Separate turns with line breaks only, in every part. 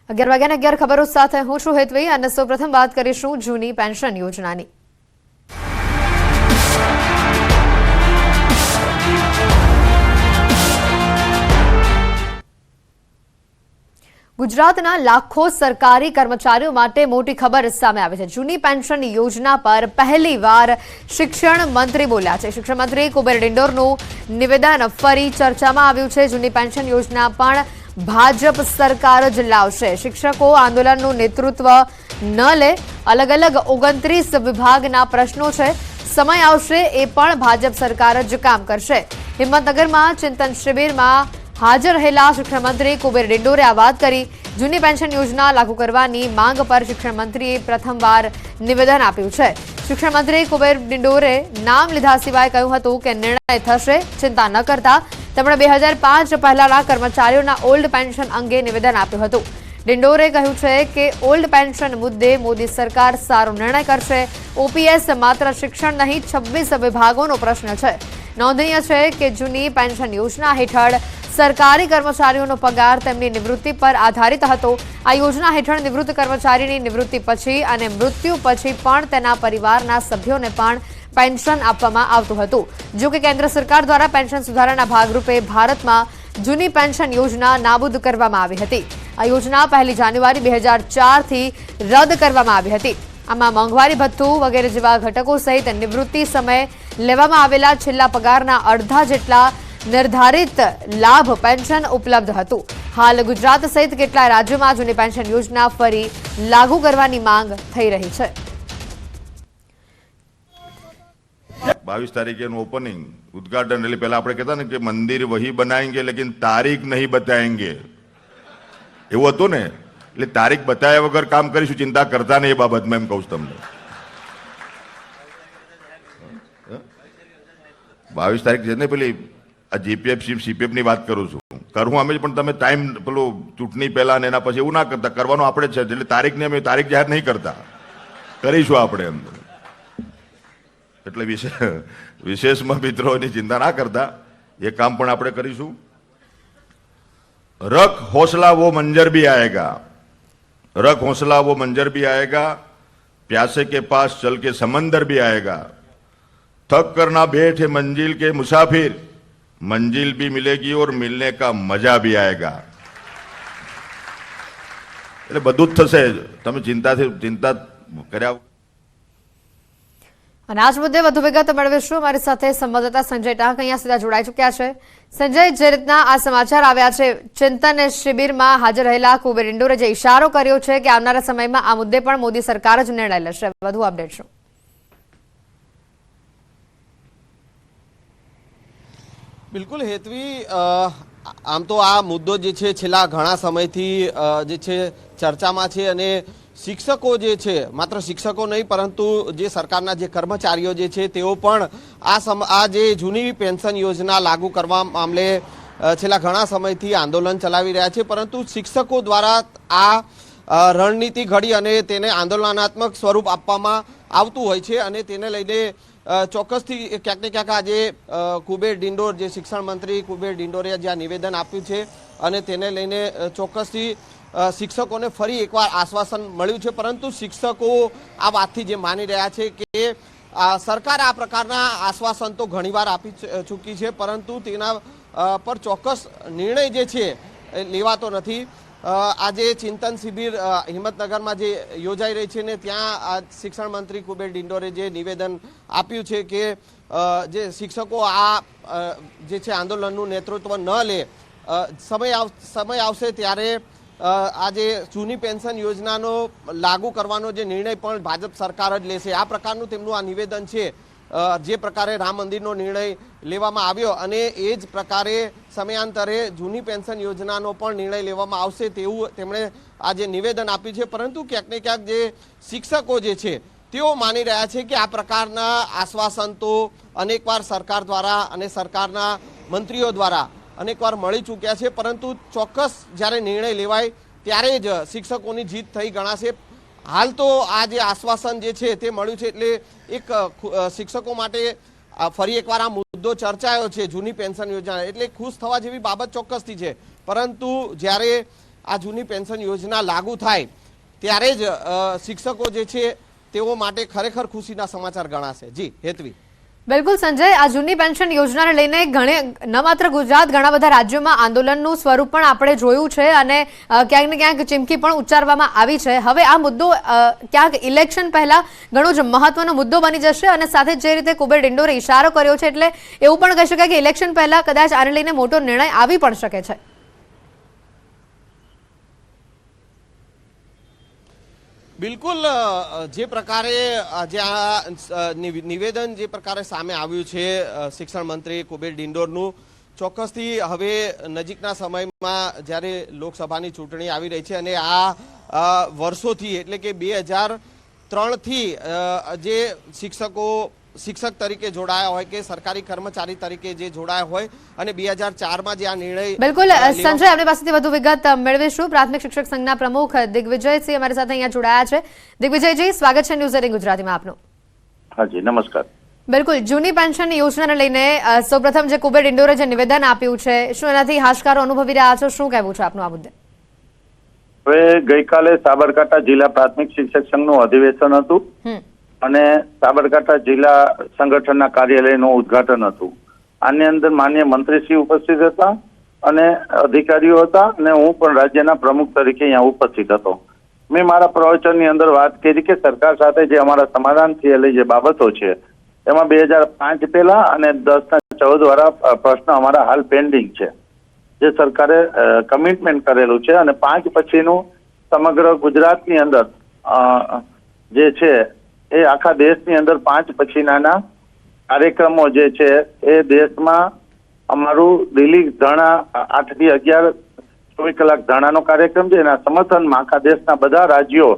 11 વાગ્યાના 11 ખબરો સાથે હું છું હેતવી અને સૌપ્રથમ વાત કરીશું જૂની પેન્શન યોજનાની। ગુજરાતના લાખો સરકારી કર્મચારીઓ માટે મોટી ખબર સામે આવી છે। જૂની પેન્શન યોજના પર પહેલીવાર શિક્ષણ મંત્રી બોલ્યા છે। શિક્ષણ મંત્રી કુબેર ડિંડોરનું નિવેદન ફરી ચર્ચામાં આવ્યું છે। જૂની પેન્શન યોજના પણ ભાજપ સરકાર જ લાવશે। શિક્ષકો આંદોલનનું નેતૃત્વ ન લે। અલગ અલગ 29 વિભાગના પ્રશ્નો છે, સમય આવશે એ પણ ભાજપ સરકાર જ કામ કરશે। હિંમતનગરમાં ચિંતન શિબિરમાં હાજર રહેલા શિક્ષણ મંત્રી કુબેર ડિંડોરે આ વાત કરી। જૂની પેન્શન યોજના લાગુ કરવાની માંગ પર શિક્ષણ મંત્રીએ પ્રથમવાર નિવેદન આપ્યું છે। શિક્ષણ મંત્રી કુબેર ડિંડોરે નામ લીધા સિવાય કહ્યું હતું કે નિર્ણય થશે, ચિંતા ન કરતા। તેમણે 2005 પહેલાના કર્મચારીઓના ઓલ્ડ પેન્શન અંગે નિવેદન આપ્યું હતું। ડિંડોરે કહ્યું છે કે ઓલ્ડ પેન્શન મુદ્દે મોદી સરકાર સારો નિર્ણય કરશે। ઓપીએસ માત્ર શિક્ષણ નહીં, 26 વિભાગોનો પ્રશ્ન છે। નોંધનીય છે કે જૂની પેન્શન યોજના હેઠળ સરકારી કર્મચારીઓનો પગાર તેમની નિવૃત્તિ પર આધારિત હતો। આ યોજના હેઠળ નિવૃત્ત કર્મચારીની નિવૃત્તિ પછી અને મૃત્યુ પછી પણ તેના પરિવારના સભ્યોને પણ પેન્શન આપવામાં આવતું હતું। જો કે કેન્દ્ર સરકાર દ્વારા પેન્શન સુધારાના ભાગરૂપે ભારતમાં જૂની પેન્શન યોજના નાબૂદ કરવામાં આવી હતી। આ યોજના 1 જાન્યુઆરી 2004થી રદ કરવામાં આવી હતી। આમાં મોંઘવારી ભથ્થું વગેરે જેવા ઘટકો સહિત નિવૃત્તિ સમયે લેવામાં આવેલા છેલ્લા પગારના અડધા જેટલા નિર્ધારિત લાભ પેન્શન ઉપલબ્ધ હતું। હાલ ગુજરાત સહિત કેટલાય રાજ્યોમાં જૂની પેન્શન યોજના ફરી લાગુ કરવાની માંગ થઈ રહી છે।
22 तारीखे ओपनिंग उद्घाटन એટલે પહેલા આપણે કહેતા ને કે મંદિર વહી બનાएंगे लेकिन तारीख नहीं बताएंगे, એવું હતું ને। એટલે તારીખ બતાવ્યા વગર કામ કરીશું, ચિંતા કરતા નહીં એ બાબતમાં, એમ કહું છું તમને। 22 તારીખ છે ને, પેલી આ જીપીએફ સીપીએફ ની વાત કરું છું, કરું અમે, પણ તમે ટાઈમ પેલું ચૂંટણી પહેલા ને એના પછી એવું ના કરતા, કરવાનું આપણે જ છે। એટલે તારીખને અમે તારીખ જાહેર નહીં કરતા, કરીશું આપણે અંદર। એટલે વિશેષમાં મિત્રોની ચિંતા ના કરતા, એ કામ પણ આપણે કરીશું। रख हौसला वो मंजर भी आएगा, रख हौसला वो मंजर भी आएगा, प्यासे के पास चल के समंदर भी आएगा, थक कर ना बैठे मंजिल के मुसाफिर, मंजिल भी मिलेगी और मिलने का मजा भी आएगा। એટલે બધું જ થશે, તમે ચિંતા કર્યા।
અને આજ મુદ્દે વધુ વિગત મેળવીશું। અમારી સાથે સંવાદદાતા સંજય ટાંક અહીંયા સીધા જોડાઈ ચૂક્યા છે। સંજય, જે રીતના આ સમાચાર આવ્યા છે, ચિંતન શિબિરમાં હાજર રહેલા કુબેર ડિંડોરે જે ઇશારો કર્યો છે કે આવનારા સમયમાં આ મુદ્દે પણ મોદી સરકાર જ નિર્ણય લેશે, વધુ અપડેટ શું?
બિલકુલ હેતવી, આમ તો આ મુદ્દો જે છે છેલ્લા ઘણા સમયથી જે છે ચર્ચામાં છે, અને શિક્ષકો જે છે, માત્ર શિક્ષકો નહીં પરંતુ જે સરકારના જે કર્મચારીઓ જે છે તેઓ પણ આ જે જૂની પેન્શન યોજના લાગુ કરવા મામલે છેલ્લા ઘણા સમયથી આંદોલન ચલાવી રહ્યા છે। પરંતુ શિક્ષકો દ્વારા આ રણનીતિ ઘડી અને તેને આંદોલનાત્મક સ્વરૂપ આપવામાં આવતું હોય છે, અને તેને લઈને ચોક્કસથી ક્યાંક ને ક્યાંક આજે કુબેર ડિંડોર, જે શિક્ષણ મંત્રી કુબેર ડિંડોરે જે આ નિવેદન આપ્યું છે, અને તેને લઈને ચોક્કસથી શિક્ષકોને ફરી એકવાર આશ્વાસન મળ્યું છે। પરંતુ શિક્ષકો આ વાતથી જે માની રહ્યા છે કે સરકાર આ પ્રકારના આશ્વાસન તો ઘણીવાર આપી ચૂકી છે, પરંતુ તેના પર ચોક્કસ નિર્ણય જે છે લેવાતો નથી। આજે ચિંતન શિબિર હિંમતનગરમાં જે યોજાઈ રહી છે ને, ત્યાં શિક્ષણ મંત્રી કુબેર ડિંડોરે જે નિવેદન આપ્યું છે કે જે શિક્ષકો આ જે છે આંદોલનનું નેતૃત્વ ન લે, સમય આવશે ત્યારે આજે જૂની પેન્શન યોજનાનો લાગુ કરવાનો જે નિર્ણય પણ ભાજપ સરકાર જ લેશે। આ પ્રકારનું તેમનું આ નિવેદન છે। જે પ્રકારે રામ મંદિરનો નિર્ણય લેવામાં આવ્યો અને એ જ પ્રકારે સમયાંતરે જૂની પેન્શન યોજનાનો પણ નિર્ણય લેવામાં આવશે તેવું તેમણે આજે નિવેદન આપ્યું છે। પરંતુ ક્યાંક ને ક્યાંક જે શિક્ષકો જે છે તેઓ માની રહ્યા છે કે આ પ્રકારના આશ્વાસન તો અનેકવાર સરકાર દ્વારા અને સરકારના મંત્રીઓ દ્વારા અનેકવાર મળી ચૂક્યા છે, પરંતુ ચોક્કસ જ્યારે નિર્ણય લેવાય ત્યારે જ શિક્ષકોની જીત થઈ ગણાશે। હાલ તો આ જે આશ્વાસન જે છે તે મળ્યું છે, એટલે એક શિક્ષકો માટે ફરી એકવાર આ મુદ્દો ચર્ચાયો છે જૂની પેન્શન યોજના, એટલે ખુશ થવા જેવી બાબત ચોક્કસથી છે। પરંતુ જ્યારે આ જૂની પેન્શન યોજના લાગુ થાય ત્યારે જ શિક્ષકો જે છે તેઓ માટે ખરેખર ખુશીના સમાચાર ગણાશે. જી હેતવી.
બિલકુલ સંજય, આ જૂની પેન્શન યોજનાને લઈને ન માત્ર ગુજરાત, ઘણા બધા રાજ્યોમાં આંદોલનનું સ્વરૂપ પણ આપણે જોયું છે અને ક્યાંક ને ક્યાંક ચીમકી પણ ઉચ્ચારવામાં આવી છે. હવે આ મુદ્દો ક્યાંક ઇલેક્શન પહેલા ઘણો જ મહત્વનો મુદ્દો બની જશે અને સાથે જે રીતે કુબેર ડિંડોરે ઇશારો કર્યો છે એટલે એવું પણ કહી શકાય કે ઇલેક્શન પહેલા કદાચ આને લઈને મોટો નિર્ણય આવી પણ શકે છે.
બિલકુલ, જે પ્રકારે જે આ નિવેદન જે પ્રકારે સામે આવ્યું છે શિક્ષણ મંત્રી કુબેર ડિંડોરનું, ચોક્કસથી હવે નજીકના સમયમાં જ્યારે લોકસભાની ચૂંટણી આવી રહી છે અને આ વર્ષોથી એટલે કે 2003થી જે શિક્ષક તરીકે જોડાયા હોય કે સરકારી કર્મચારી તરીકે જે જોડાયા હોય અને 2004માં જે આ નિર્ણય.
બિલકુલ સંજય, આપણી પાસેથી વધુ વિગત મેળવીશું. પ્રાથમિક શિક્ષક સંઘના પ્રમુખ દિગ્વિજયસિંહ અમારી સાથે અહીંયા જોડાયા છે. દિગ્વિજયજી, સ્વાગત છે ન્યૂઝ 18 ગુજરાતીમાં આપનું.
હાજી, નમસ્કાર.
બિલકુલ, જૂની પેન્શન યોજનાને લઈને સૌપ્રથમ જે કુબેર ડિંડોરે જે નિવેદન આપ્યું છે, શું એનાથી હાશકારો અનુભવી રહ્યા છો? શું કહેવું છે આપનું આ મુદ્દે?
હવે ગઈકાલે સાબરકાંઠા જિલ્લા પ્રાથમિક શિક્ષક સંઘનું અધિવેશન હતું અને સાબરકાંઠા જિલ્લા સંગઠનના કાર્યાલયનું ઉદ્ઘાટન હતું. આની અંદર માનનીય મંત્રીશ્રી ઉપસ્થિત હતા અને અધિકારીઓ હતા અને હું પણ રાજ્યના પ્રમુખ તરીકે અહીંયા ઉપસ્થિત હતો. મેં મારા પ્રવચનની અંદર વાત કરી કે સરકાર સાથે જે અમારા સમાધાન થયેલી જે બાબતો છે એમાં 2005 પહેલા અને 10/14 વાળા પ્રશ્ન અમારા હાલ પેન્ડિંગ છે, જે સરકારે કમિટમેન્ટ કરેલું છે અને 5 પછીનું સમગ્ર ગુજરાતની અંદર જે છે એ આખા દેશની અંદર 5 પછીના કાર્યક્રમો જે છે એ દેશમાં અમારું દિલ્હી ધરણા 8 થી 11 24 કલાક ધરણાનો કાર્યક્રમ છે. એના સમર્થનમાં આખા દેશના બધા રાજ્યો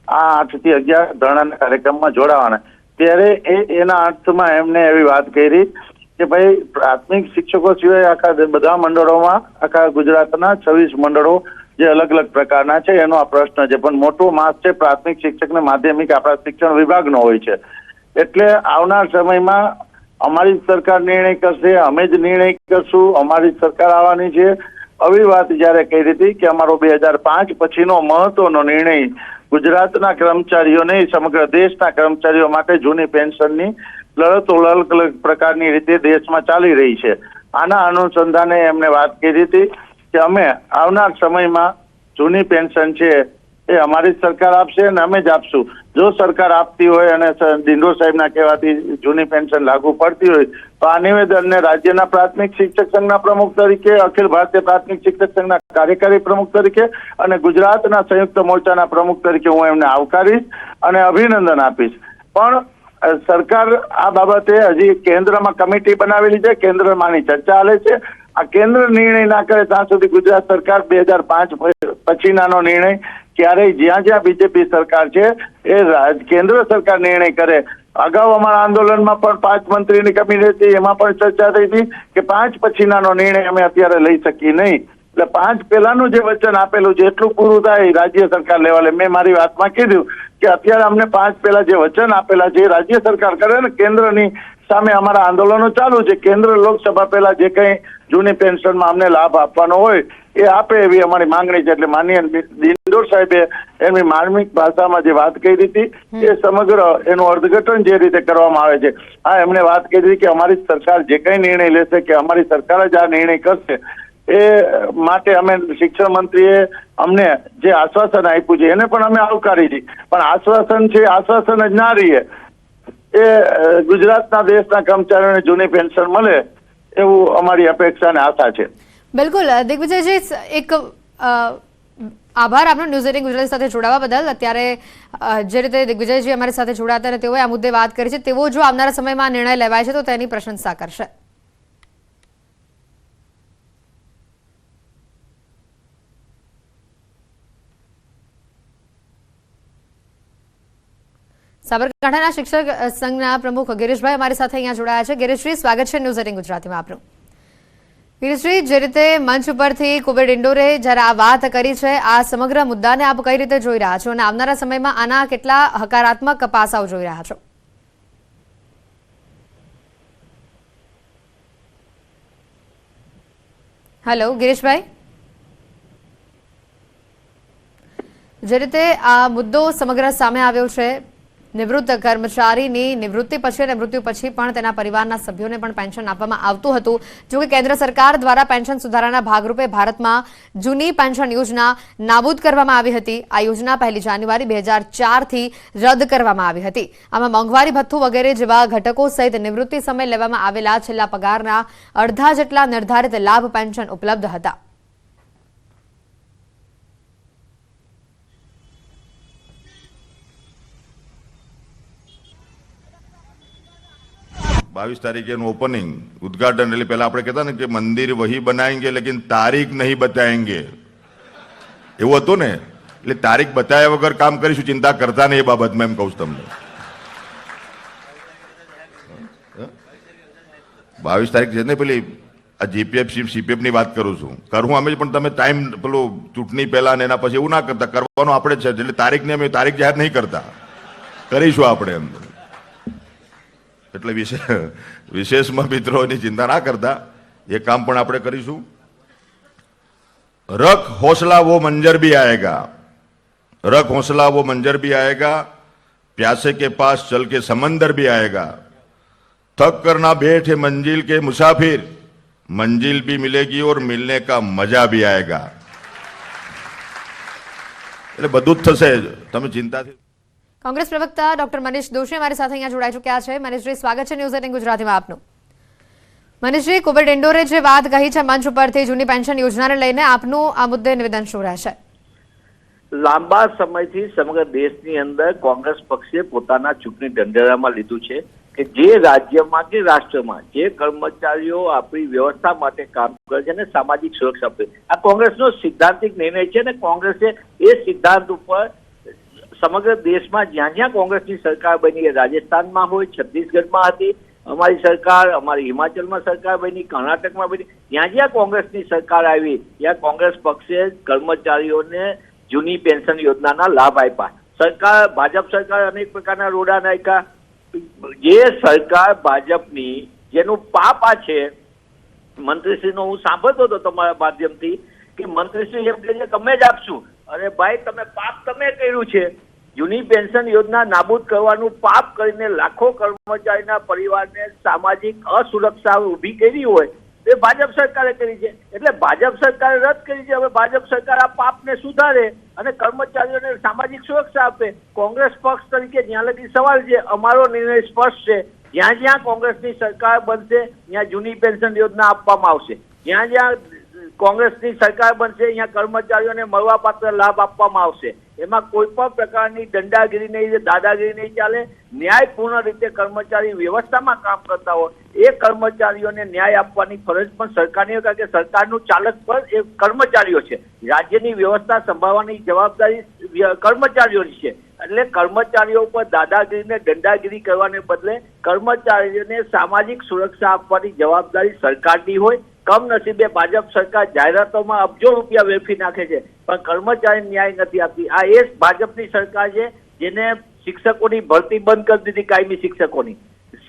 આ 8 થી 11 ધરણાના કાર્યક્રમમાં જોડાવાના. ત્યારે એના અર્થમાં એમને એવી વાત કરી કે ભાઈ પ્રાથમિક શિક્ષકો સિવાય આખા બધા મંડળોમાં આખા ગુજરાતના 26 મંડળો જે અલગ અલગ પ્રકારના છે એનો આ પ્રશ્ન છે, પણ મોટો માસ છે પ્રાથમિક શિક્ષક ને માધ્યમિક આપણા શિક્ષણ વિભાગનો હોય છે. એટલે આવનાર સમયમાં અમારી સરકાર નિર્ણય કરશે, અમે જ નિર્ણય કરશું, અમારી સરકાર આવવાની છે. આવી વાત જયારે કહી હતી કે અમારો 2005 પછીનો મહત્વનો નિર્ણય ગુજરાતના કર્મચારીઓ નહીં સમગ્ર દેશના કર્મચારીઓ માટે જૂની પેન્શનની લડતો અલગ અલગ પ્રકારની રીતે દેશમાં ચાલી રહી છે. આના અનુસંધાને એમને વાત કરી હતી કે અમે આવનાર સમયમાં જૂની પેન્શન છે એ અમારી સરકાર આપશે અને અમે જ આપશું. જો સરકાર આપતી હોય અને ડિંડોર સાહેબના કહેવાથી જૂની પેન્શન લાગુ પડતી હોય તો આ નિવેદનને રાજ્યના પ્રાથમિક શિક્ષક સંઘના પ્રમુખ તરીકે, અખિલ ભારતીય પ્રાથમિક શિક્ષક સંઘના કાર્યકારી પ્રમુખ તરીકે અને ગુજરાતના સંયુક્ત મોરચાના પ્રમુખ તરીકે હું એમને આવકારીશ અને અભિનંદન આપીશ. પણ સરકાર આ બાબતે હજી કેન્દ્રમાં કમિટી બનાવેલી છે, કેન્દ્રમાંની ચર્ચા ચાલે છે. આ કેન્દ્ર નિર્ણય ના કરે ત્યાં સુધી ગુજરાત સરકાર 2005 પછીનાનો નિર્ણય ક્યારેય જ્યાં બીજેપી સરકાર છે એ કેન્દ્ર સરકાર નિર્ણય કરે. અગાઉ અમારા આંદોલનમાં પણ 5 મંત્રીની કમિટી હતી, એમાં પણ ચર્ચા થઈ હતી કે 5 પછીનાનો નિર્ણય અમે અત્યારે લઈ શકીએ નહીં. એટલે 5 પહેલાનું જે વચન આપેલું છે એટલું પૂરું થાય રાજ્ય સરકાર લેવલે. મેં મારી વાતમાં કીધું કે અત્યારે અમને 5 પહેલા જે વચન આપેલા છે રાજ્ય સરકાર કરે ને કેન્દ્રની સામે અમારા આંદોલનો ચાલુ છે. કેન્દ્ર લોકસભા પહેલા જે કઈ જૂની પેન્શનમાં અમને લાભ આપવાનો હોય એ આપે એવી અમારી માંગણી છે. એટલે માનનીય ડિંડોર સાહેબે એમની માર્મિક ભાષામાં જે વાત કરી હતી એ સમગ્ર એનું અર્થઘટન જે રીતે કરવામાં આવે છે. હા, એમણે વાત કરી હતી કે અમારી સરકાર જે કઈ નિર્ણય લેશે કે અમારી સરકાર જ આ નિર્ણય કરશે એ માટે અમે શિક્ષણ મંત્રીએ અમને જે આશ્વાસન આપ્યું છે એને પણ અમે આવકારી છે. પણ આશ્વાસન છે આશ્વાસન જ ના રહીએ એ ગુજરાતના દેશના કર્મચારીઓને જૂની પેન્શન મળે એવું અમારી અપેક્ષા અને આશા છે.
બિલકુલ દિગ્વિજયજી, એક આભાર આપનો ન્યૂઝ 18 ગુજરાતી સાથે જોડાવા બદલ. અત્યારે જે રીતે દિગ્વિજયજી અમારી સાથે જોડાતા અને તેઓએ આ મુદ્દે વાત કરી છે, તેઓ જો આવનારા સમયમાં નિર્ણય લેવાય છે તો તેની પ્રશંસા કરશે. સાબરકાંઠાના શિક્ષક સંઘના પ્રમુખ ગિરીશભાઈ અમારી સાથે અહીંયા જોડાયા છે. ગિરીશજી, સ્વાગત છે ન્યૂઝ 18 ગુજરાતીમાં આપનું. ગિરીશજી, જે રીતે મંચ ઉપરથી કુબેર ડિંડોરે જ્યારે આ વાત કરી છે, આ સમગ્ર મુદ્દાને આપ કઈ રીતે જોઈ રહ્યા છો અને આવનારા સમયમાં આના કેટલા હકારાત્મક પાસાઓ જોઈ રહ્યા છો? હેલો ગિરીશભાઈ. જે રીતે આ મુદ્દો સમગ્ર સામે આવ્યો છે, નિવૃત્ત કર્મચારીની નિવૃત્તિ પછી અને મૃત્યુ પછી પણ તેના પરિવારના સભ્યોને પણ પેન્શન આપવામાં આવતું હતું. જો કે કેન્દ્ર સરકાર દ્વારા પેન્શન સુધારાના ભાગરૂપે ભારતમાં જૂની પેન્શન યોજના નાબૂદ કરવામાં આવી હતી. આ યોજના 1 જાન્યુઆરી 2004થી રદ કરવામાં આવી હતી. આમાં મોંઘવારી ભથ્થું વગેરે જેવા ઘટકો સહિત નિવૃત્તિ સમયે લેવામાં આવેલા છેલ્લા પગારના અડધા જેટલા નિર્ધારિત લાભ પેન્શન ઉપલબ્ધ હતા.
22 तारीख ओपनिंग उद्घाटन એટલે પહેલા આપણે કહેતા ને કે મંદિર વહી બનાएंगे लेकिन तारीख नहीं बताएंगे એવું હતું ને. એટલે તારીખ બતાવ્યા વગર કામ કરીશું, ચિંતા કરતા નહીં એ બાબતમાં, એમ કહું છું તમને. 22 તારીખ છે ને, પેલી આ જીપીએફ સીપીએફ ની વાત કરું છું. કરું અમે પણ તમે ટાઈમ પેલો ચૂંટણી પહેલા ને એના પછી એવું ના કરતા, કરવાનું આપણે જ છે. એટલે તારીખને અમે તારીખ જાહેર નહીં કરતા, કરીશું આપણે એમ. એટલે વિશેષમાં મિત્રોની ચિંતા ના કરતા, એ કામ પણ આપણે કરીશું. रख हौसला वो मंजर भी आएगा, रख हौसला वो मंजर भी आएगा, प्यासे के पास चल के समंदर भी आएगा, थक करना बैठे मंजिल के मुसाफिर, मंजिल भी मिलेगी और मिलने का मजा भी आएगा. એટલે બધું જ થશે, તમે ચિંતાથી.
કોંગ્રેસ પ્રવક્તા ડોક્ટર મનીષ દોશી અમારી સાથે અહીંયા જોડાઈ ચૂક્યા છે. મનીષજી, સ્વાગત છે ન્યૂઝ 18 ગુજરાતીમાં આપનું. મનીષજી, કુબેર ડિંડોરે જે વાત કહી છે મંચ ઉપરથી જૂની પેન્શન યોજનાને લઈને, આપનું આ મુદ્દે નિવેદન શું રહેશે?
લાંબા સમયથી સમગ્ર દેશની અંદર કોંગ્રેસ પક્ષે પોતાના ચૂંટણી ઢંઢેરામાં લીધું છે કે જે રાજ્યમાં કે રાષ્ટ્રમાં જે કર્મચારીઓ આપણી વ્યવસ્થા માટે કામ કરે છે અને સામાજિક સુરક્ષા આપે, આ કોંગ્રેસનો સિદ્ધાંતિક નિર્ણય છે અને કોંગ્રેસે એ સિદ્ધાંત ઉપર સમગ્ર દેશમાં જ્યાં જ્યાં કોંગ્રેસની સરકાર બની, રાજસ્થાનમાં હોય, છત્તીસગઢમાં હતી અમારી સરકાર, અમારી હિમાચલમાં સરકાર બની, કર્ણાટકમાં બની, જ્યાં જ્યાં કોંગ્રેસની સરકાર આવી ત્યાં કોંગ્રેસ પક્ષે કર્મચારીઓને જૂની પેન્શન યોજનાના લાભ આપ્યા. સરકાર, ભાજપ સરકાર અનેક પ્રકારના રોડા નાખ્યા. જે સરકાર ભાજપની જેનું પાપ આ છે, મંત્રીશ્રીનો હું સાંભળતો હતો તમારા માધ્યમથી કે મંત્રીશ્રી એમ કહે છે તમે જ આપશું. અરે ભાઈ, તમે પાપ તમે કર્યું છે. જૂની પેન્શન યોજના નાબૂદ કરવાનું પાપ કરીને લાખો કર્મચારીના પરિવારને સામાજિક અસુરક્ષા ઊભી કરી હોય એ ભાજપ સરકારે કરી છે. એટલે ભાજપ સરકારે રદ કરી છે. હવે ભાજપ સરકાર આ પાપને સુધારે અને કર્મચારીઓને સામાજિક સુરક્ષા આપે. કોંગ્રેસ પક્ષ તરીકે જ્યાં લગી સવાલ છે, અમારો નિર્ણય સ્પષ્ટ છે. જ્યાં જ્યાં કોંગ્રેસની સરકાર બનશે ત્યાં જૂની પેન્શન યોજના આપવામાં આવશે. જ્યાં જ્યાં કોંગ્રેસની સરકાર બનશે અહીંયા કર્મચારીઓને મળવાપાત્ર લાભ આપવામાં આવશે. એમાં કોઈ પણ પ્રકારની દંડાગીરી નહીં, દાદાગીરી નહીં ચાલે. ન્યાયપૂર્ણ રીતે કર્મચારી વ્યવસ્થામાં કામ કરતા હોય એ કર્મચારીઓને ન્યાય આપવાની ફરજ પણ સરકારની હોય, કારણ કે સરકારનું ચાલક પણ એ કર્મચારીઓ છે. રાજ્યની વ્યવસ્થા સંભાળવાની જવાબદારી કર્મચારીઓની છે. એટલે કર્મચારીઓ પર દાદાગીરીને દંડાગીરી કરવાને બદલે કર્મચારીઓને સામાજિક સુરક્ષા આપવાની જવાબદારી સરકારની હોય. કમનસીબે ભાજપ સરકાર જાહેરાતોમાં અબજો રૂપિયા વેફી નાખે છે પણ કર્મચારી ન્યાય નથી આપતી. આ એ ભાજપની સરકાર છે જેને શિક્ષકોની ભરતી બંધ કરી દીધી, કાયમી શિક્ષકોની.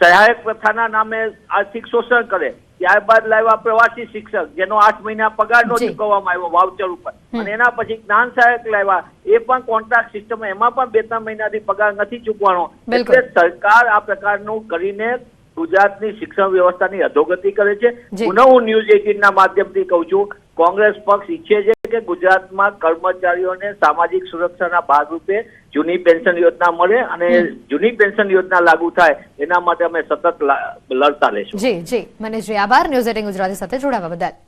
સહાયક પ્રથાના નામે આર્થિક શોષણ કરે. ત્યારબાદ લાવ્યા પ્રવાસી શિક્ષક જેનો 8 મહિના પગાર નો ચૂકવવામાં આવ્યો વાઉચર ઉપર, અને એના પછી જ્ઞાન સહાયક લાવ્યા, એ પણ કોન્ટ્રાક્ટ સિસ્ટમ, એમાં પણ 2-3 મહિનાથી પગાર નથી ચૂકવાનો. એટલે સરકાર આ પ્રકારનું કરીને ગુજરાતની શિક્ષણ વ્યવસ્થાની અધોગતિ કરે છે. પુનઃ હું ન્યૂઝ 18 ના માધ્યમથી કહું છું, કોંગ્રેસ પક્ષ ઈચ્છે છે કે ગુજરાતમાં કર્મચારીઓને સામાજિક સુરક્ષાના ભાગરૂપે જૂની પેન્શન યોજના મળે અને જૂની પેન્શન યોજના લાગુ થાય એના માટે અમે સતત લડતા રહેશું.
જી જી મનીષજી, આભાર ન્યૂઝ 18 ગુજરાતી સાથે જોડાવા બદલ.